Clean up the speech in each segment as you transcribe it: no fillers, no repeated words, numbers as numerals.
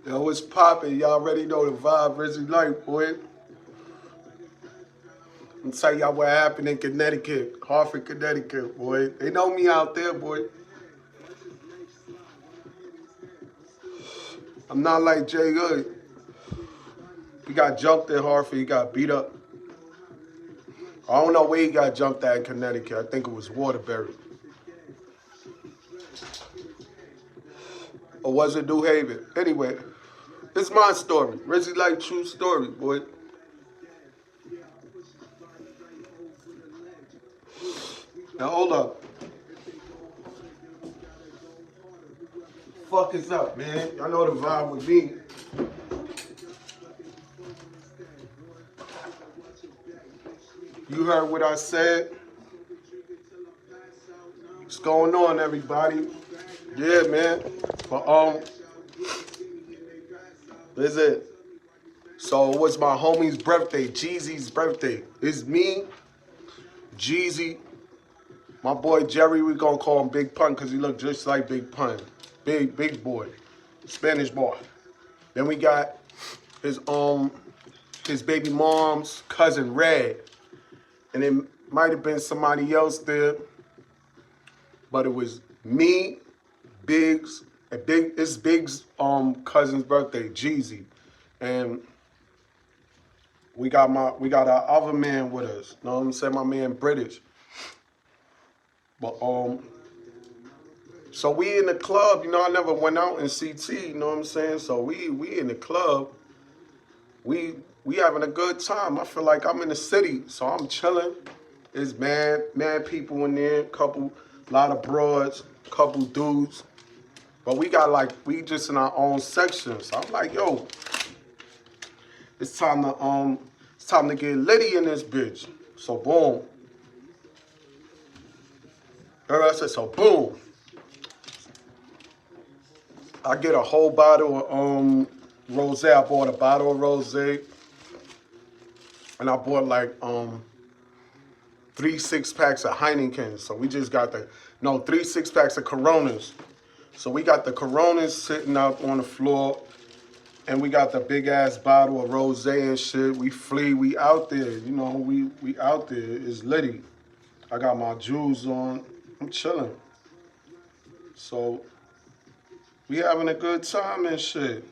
Yo, what's poppin'? Y'all already know the vibe, Rizzy Light, boy. I'm tell y'all what happened in Connecticut, Hartford, Connecticut, boy. They know me out there, boy. I'm not like Jay Hood. He got jumped in Hartford, he got beat up. I don't know where he got jumped at in Connecticut. I think it was Waterbury. Or was it New Haven? Anyway, it's my story. Rizzy Light, true story, boy. Now hold up. Fuck is up, man? Y'all know the vibe with me. You heard what I said. What's going on, everybody? Yeah, man. But this is it. So it was my homie's birthday, Jeezy's birthday. It's me, Jeezy, my boy Jerry. We gonna call him Big Pun because he look just like Big Pun. Big boy, Spanish boy. Then we got his baby mom's cousin Red, and it might have been somebody else there, but it was me, Biggs, and it's Big's cousin's birthday, Jeezy, and we got our other man with us. You know what I'm saying? My man British. But so we in the club, you know, I never went out in CT, you know what I'm saying? So we in the club, we having a good time. I feel like I'm in the city, so I'm chilling. There's mad people in there, lot of broads, couple dudes. But we just in our own section. So I'm like, yo, it's time to get litty in this bitch. So boom. I said, so boom. I get a whole bottle of rosé. I bought a bottle of rosé, and I bought like 3 6-packs of Heineken. So we just got 3 6-packs of Coronas. So we got the Coronas sitting out on the floor, and we got the big ass bottle of rosé and shit. We out there, you know. We out there. It's litty. I got my jewels on. I'm chilling. So we having a good time and shit.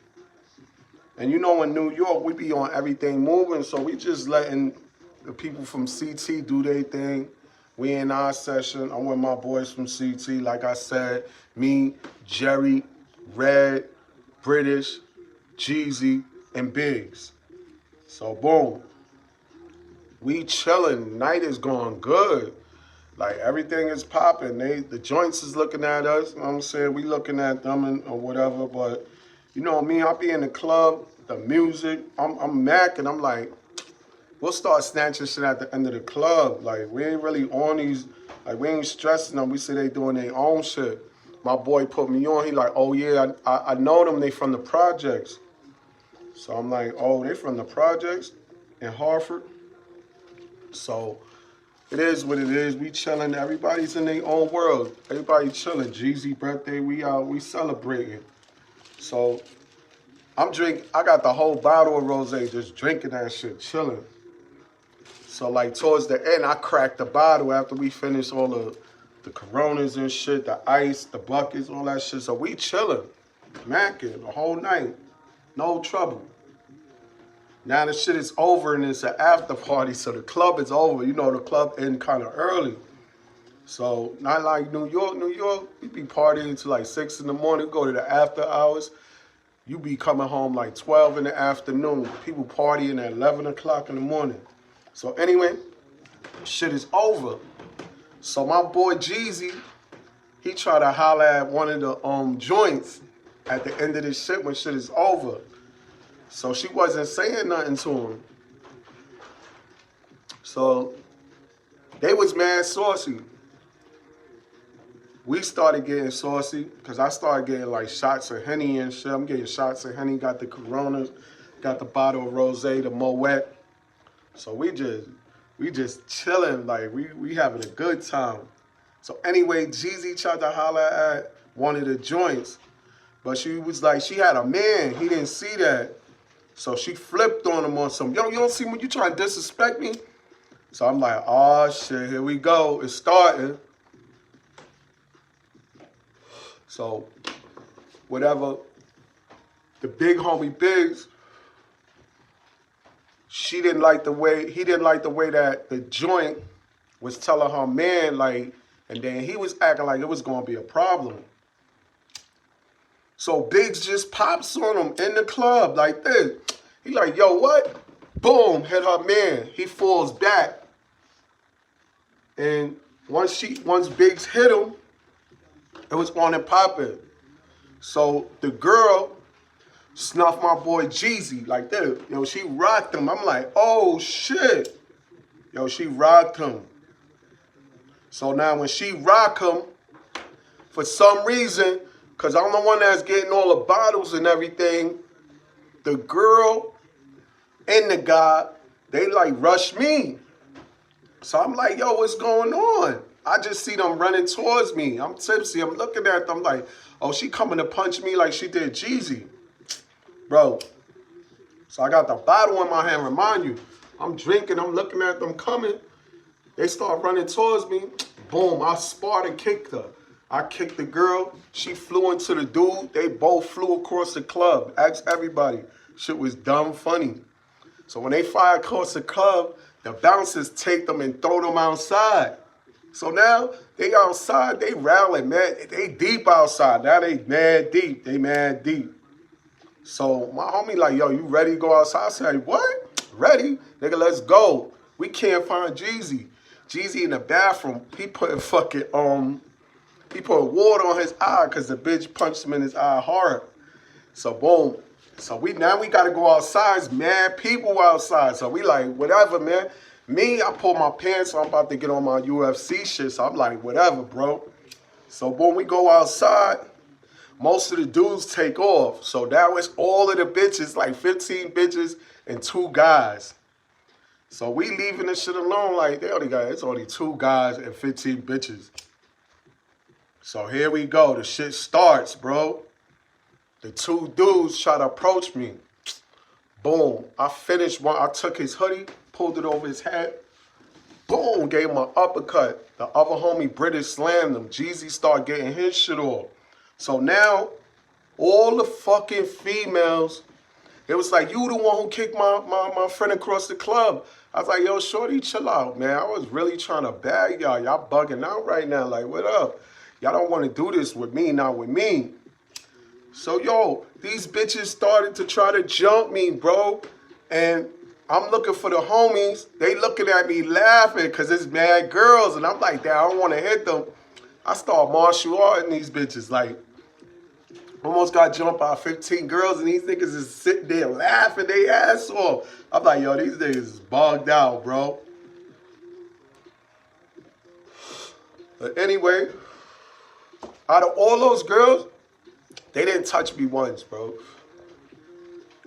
And you know in New York, we be on everything moving, so we just letting the people from CT do their thing. We in our session. I'm with my boys from CT, like I said. Me, Jerry, Red, British, Jeezy, and Biggs. So boom. We chilling. Night is going good. Like everything is popping. The joints is looking at us. You know what I'm saying? We looking at them or whatever. But you know me, I be in the club, the music. I'm Mac and I'm like, we'll start snatching shit at the end of the club. Like we ain't really on these, like we ain't stressing them. We say they doing their own shit. My boy put me on. He like, oh yeah, I know them. They from the projects. So I'm like, oh, they from the projects in Hartford. So it is what it is. We chilling. Everybody's in their own world. Everybody chilling. Jeezy birthday, we out. We celebrating. So I got the whole bottle of rosé, just drinking that shit, chilling. So like towards the end, I cracked the bottle after we finished all the Coronas and shit, the ice, the buckets, all that shit. So we chilling, macking the whole night, no trouble. Now the shit is over and it's an after party, so the club is over. You know, the club end kind of early. So not like New York. New York, we be partying till like 6 in the morning, go to the after hours. You be coming home like 12 in the afternoon. People partying at 11 o'clock in the morning. So anyway, shit is over. So my boy Jeezy, he tried to holler at one of the joints at the end of this shit when shit is over. So she wasn't saying nothing to him. So they was mad saucy. We started getting saucy because I started getting like shots of Henny and shit. I'm getting shots of Henny, got the Coronas, got the bottle of rosé, the Moet. So we just chilling, like we having a good time. So anyway, Jeezy tried to holler at one of the joints, But she was like, she had a man. He didn't see that. So she flipped on him on some, yo, you don't see when you trying to disrespect me? So I'm like, oh shit, here we go. It's starting. So whatever, the big homie Biggs, he didn't like the way that the joint was telling her man, like, and then he was acting like it was gonna be a problem. So Biggs just pops on him in the club like this. He like, yo, what? Boom, hit her man. He falls back. And once Biggs hit him, it was on and popping. So the girl snuffed my boy Jeezy like this. Yo, she rocked him. I'm like, oh shit. Yo, she rocked him. So now when she rocked him, for some reason, because I'm the one that's getting all the bottles and everything, the girl and the guy, they like rushed me. So I'm like, yo, what's going on? I just see them running towards me. I'm tipsy. I'm looking at them like, oh, she coming to punch me like she did Jeezy. Bro. So I got the bottle in my hand. Remind you, I'm drinking. I'm looking at them coming. They start running towards me. Boom. I sparred and kicked her. I kicked the girl. She flew into the dude. They both flew across the club. Ask everybody. Shit was dumb funny. So when they fire across the club, the bouncers take them and throw them outside. So now they outside, they rallying, man. They deep outside. Now they mad deep. They mad deep. So my homie like, yo, you ready to go outside? I said, what? Ready? Nigga, let's go. We can't find Jeezy. Jeezy in the bathroom. He put water on his eye because the bitch punched him in his eye hard. So boom. So now we gotta go outside. It's mad people outside. So we like, whatever, man. Me, I pull my pants, so I'm about to get on my UFC shit. So I'm like, whatever, bro. So boom, we go outside. Most of the dudes take off. So that was all of the bitches, like 15 bitches and 2 guys. So we leaving this shit alone, like it's only 2 guys and 15 bitches. So here we go. The shit starts, bro. The 2 dudes try to approach me. Boom. I finished one. I took his hoodie, pulled it over his head. Boom. Gave him an uppercut. The other homie British slammed him. Jeezy started getting his shit off. So now, all the fucking females, it was like, you the one who kicked my friend across the club. I was like, yo, shorty, chill out, man. I was really trying to bag y'all. Y'all bugging out right now. Like, what up? Y'all don't want to do this with me, not with me. So, yo, these bitches started to try to jump me, bro. And I'm looking for the homies. They looking at me laughing because it's mad girls. And I'm like, damn, I don't want to hit them. I start martial arting these bitches. Like, almost got jumped by 15 girls. And these niggas is sitting there laughing their ass off. I'm like, yo, these niggas is bogged out, bro. But anyway, out of all those girls, they didn't touch me once, bro.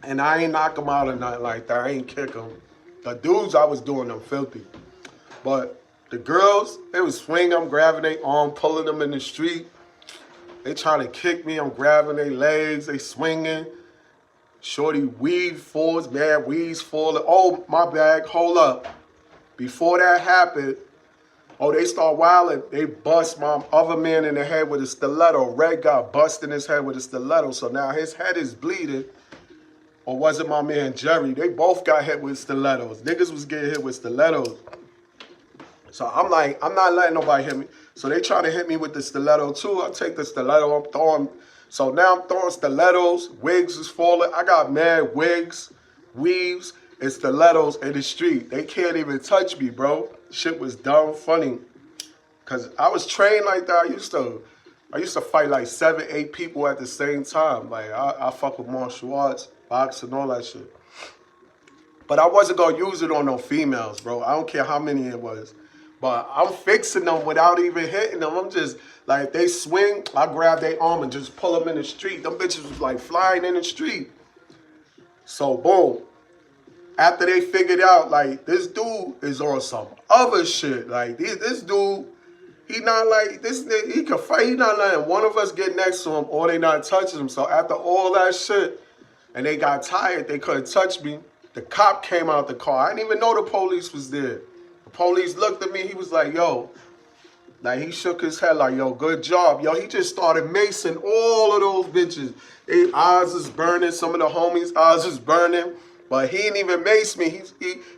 And I ain't knock them out or nothing like that. I ain't kick them. The dudes, I was doing them filthy. But the girls, they was swinging them, grabbing their arm, pulling them in the street. They trying to kick me. I'm grabbing their legs. They swinging. Shorty weave falls, bad weaves falling. Oh, my bag, hold up. Before that happened, oh, they start wilding. They bust my other man in the head with a stiletto. Red got busted in his head with a stiletto. So now his head is bleeding. Or was it my man Jerry? They both got hit with stilettos. Niggas was getting hit with stilettos. So I'm like, I'm not letting nobody hit me. So they try to hit me with the stiletto too. I take the stiletto, I'm throwing. So now I'm throwing stilettos. Wigs is falling. I got mad wigs, weaves, and stilettos in the street. They can't even touch me, bro. Shit was dumb funny. Cause I was trained like that. I used to fight like 7, 8 people at the same time. Like I fuck with martial arts, boxing, all that shit. But I wasn't gonna use it on no females, bro. I don't care how many it was. But I'm fixing them without even hitting them. I'm just like, if they swing, I grab their arm and just pull them in the street. Them bitches was like flying in the street. So boom. After they figured out, like, this dude is on some other shit. Like, this dude, he not like, this nigga, he can fight. He not letting one of us get next to him or they not touching him. So after all that shit, and they got tired, they couldn't touch me. The cop came out the car. I didn't even know the police was there. The police looked at me. He was like, yo, like he shook his head like, yo, good job. Yo, he just started macing all of those bitches. Their eyes is burning. Some of the homies' eyes is burning. But he didn't even mace me.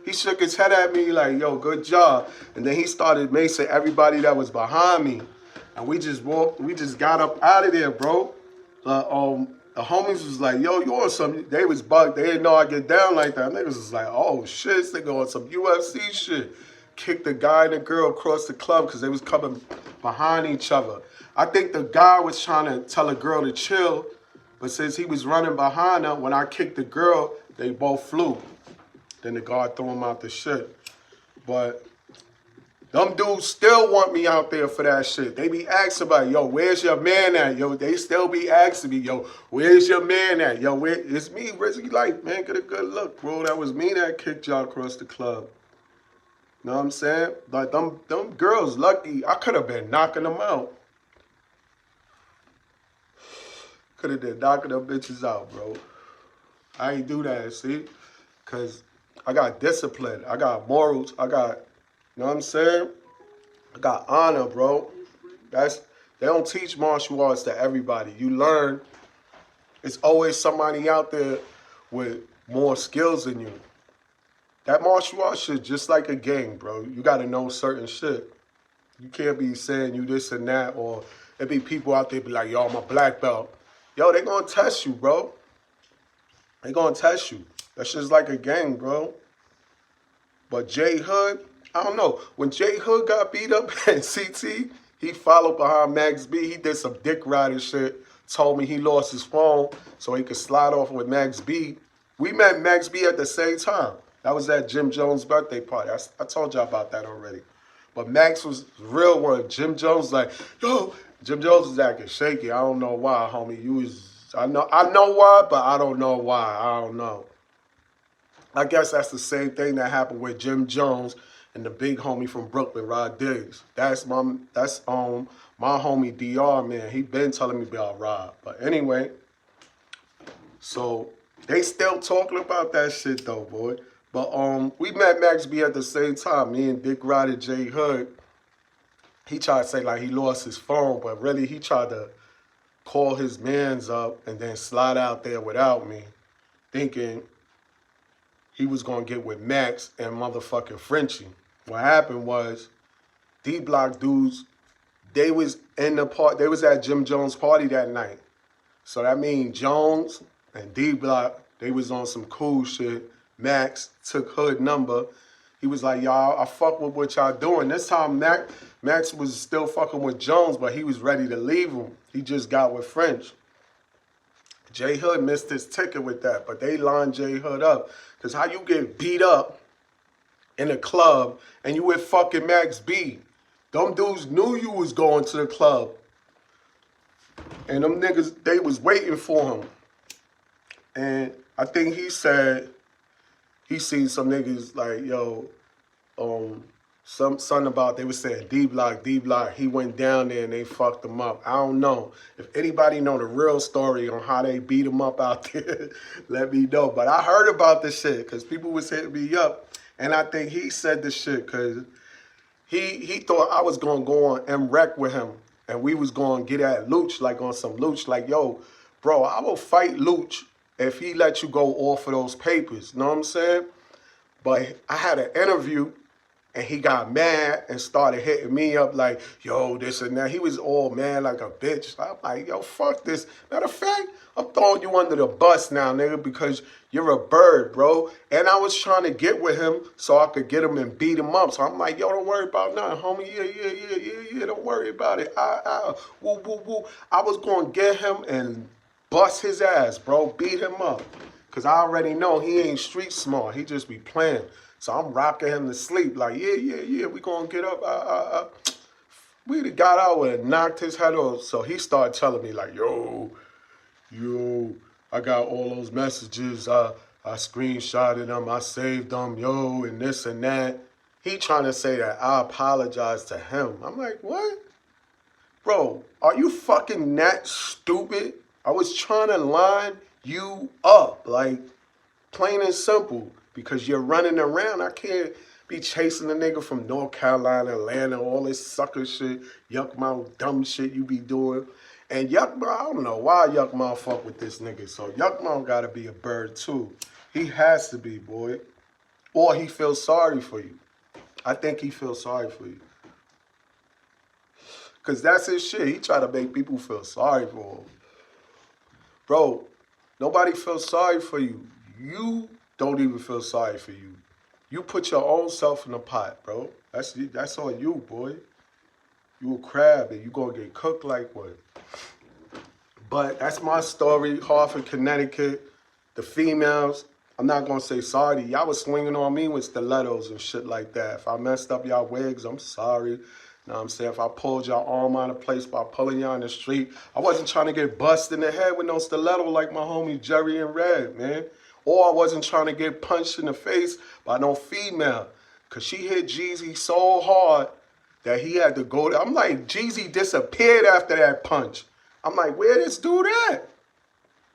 He shook his head at me like, yo, good job. And then he started macing everybody that was behind me. And we just got up out of there, bro. The homies was like, yo, you on some, they was bugged. They didn't know I get down like that. Niggas was like, oh shit, this nigga on some UFC shit. Kicked the guy and the girl across the club because they was coming behind each other. I think the guy was trying to tell a girl to chill, but since he was running behind her, when I kicked the girl, they both flew. Then the guard threw him out the shit. But them dudes still want me out there for that shit. They be asking about, yo, where's your man at? Yo, they still be asking me, yo, where's your man at? Yo, where, it's me, Rizzy Light, man, get a good look, bro. That was me that kicked y'all across the club. Know what I'm saying? Like, them girls lucky. I could have been knocking them out. Could have been knocking them bitches out, bro. I ain't do that, see? Because I got discipline. I got morals. I got, you know what I'm saying? I got honor, bro. They don't teach martial arts to everybody. You learn. It's always somebody out there with more skills than you. That martial arts shit just like a game, bro. You got to know certain shit. You can't be saying you this and that, or there be people out there be like, yo, I'm a black belt. Yo, they gonna test you, bro. They gonna test you. That shit's like a game, bro. But J Hood, I don't know. When J Hood got beat up at CT, he followed behind Max B. He did some dick riding shit. Told me he lost his phone so he could slide off with Max B. We met Max B at the same time. That was at Jim Jones' birthday party. I told y'all about that already. But Max was real one. Jim Jones like, yo, Jim Jones was acting shaky. I don't know why, homie. I know why, but I don't know why. I don't know. I guess that's the same thing that happened with Jim Jones and the big homie from Brooklyn, Rod Diggs. That's my homie DR, man. He been telling me about Rod. But anyway, so they still talking about that shit though, boy. But we met Max B at the same time. Me and Dick Rod and J Hood. He tried to say like he lost his phone, but really he tried to call his mans up and then slide out there without me, thinking he was gonna get with Max and motherfucking Frenchie. What happened was D-Block dudes, they was at Jim Jones' party that night. So that means Jones and D-Block, they was on some cool shit. Max took Hood number. He was like, y'all, I fuck with what y'all doing. This time Max was still fucking with Jones, but he was ready to leave him. He just got with French. J Hood missed his ticket with that, but they lined J Hood up. Because how you get beat up in a club and you with fucking Max B? Them dudes knew you was going to the club. And them niggas, they was waiting for him. And I think he said, he seen some niggas like, yo, something about, they was saying D-Block, he went down there and they fucked him up. I don't know. If anybody know the real story on how they beat him up out there, let me know. But I heard about this shit because people was hitting me up. And I think he said this shit because he thought I was going to go on M-Rec with him. And we was going to get at Luch, like on some Luch. Like, yo, bro, I will fight Luch if he let you go off of those papers. You know what I'm saying? But I had an interview and he got mad and started hitting me up like, yo, this and that. He was all mad like a bitch. I'm like, yo, fuck this. Matter of fact, I'm throwing you under the bus now, nigga, because you're a bird, bro. And I was trying to get with him so I could get him and beat him up. So I'm like, yo, don't worry about nothing, homie. Yeah, don't worry about it. Woo, woo, woo. I was going to get him and bust his ass, bro. Beat him up. Because I already know he ain't street smart. He just be playing. So I'm rocking him to sleep. Like, yeah, we going to get up. We got out and knocked his head off. So he started telling me like, yo, I got all those messages. I screenshotted them. I saved them, yo, and this and that. He trying to say that I apologize to him. I'm like, what? Bro, are you fucking that stupid? I was trying to line you up. Like, plain and simple. Because you're running around. I can't be chasing a nigga from North Carolina, Atlanta, all this sucker shit, yuck mouth, dumb shit you be doing. And Yuck Mouth, I don't know why Yuck Mouth fuck with this nigga. So Yuck Mouth gotta be a bird too. He has to be, boy. Or he feels sorry for you. I think he feels sorry for you. Because that's his shit. He try to make people feel sorry for him. Bro, nobody feels sorry for you. You don't even feel sorry for you. You put your own self in the pot, bro. That's on you, boy. You a crab and you gonna get cooked like one. But that's my story. Hartford, Connecticut. The females, I'm not gonna say sorry. Y'all was swinging on me with stilettos and shit like that. If I messed up y'all wigs, I'm sorry. You know what I'm saying? If I pulled y'all arm out of place by pulling y'all in the street, I wasn't trying to get busted in the head with no stiletto like my homie Jerry and Red, man. Or I wasn't trying to get punched in the face by no female. Cause she hit Jeezy so hard that he had to go there. I'm like, Jeezy disappeared after that punch. I'm like, where this dude at?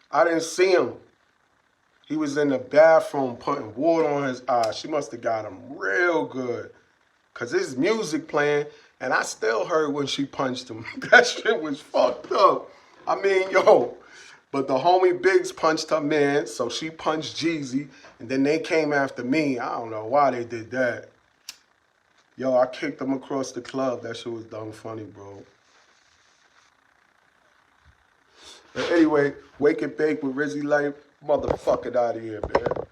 I didn't see him. He was in the bathroom putting water on his eyes. She must have got him real good. Because his music playing, and I still heard when she punched him. That shit was fucked up. I mean, yo. But the homie Biggs punched her man, so she punched Jeezy. And then they came after me. I don't know why they did that. Yo, I kicked them across the club. That shit was dumb funny, bro. But anyway, Wake and Bake with Rizzy Life. Motherfucker out of here, man.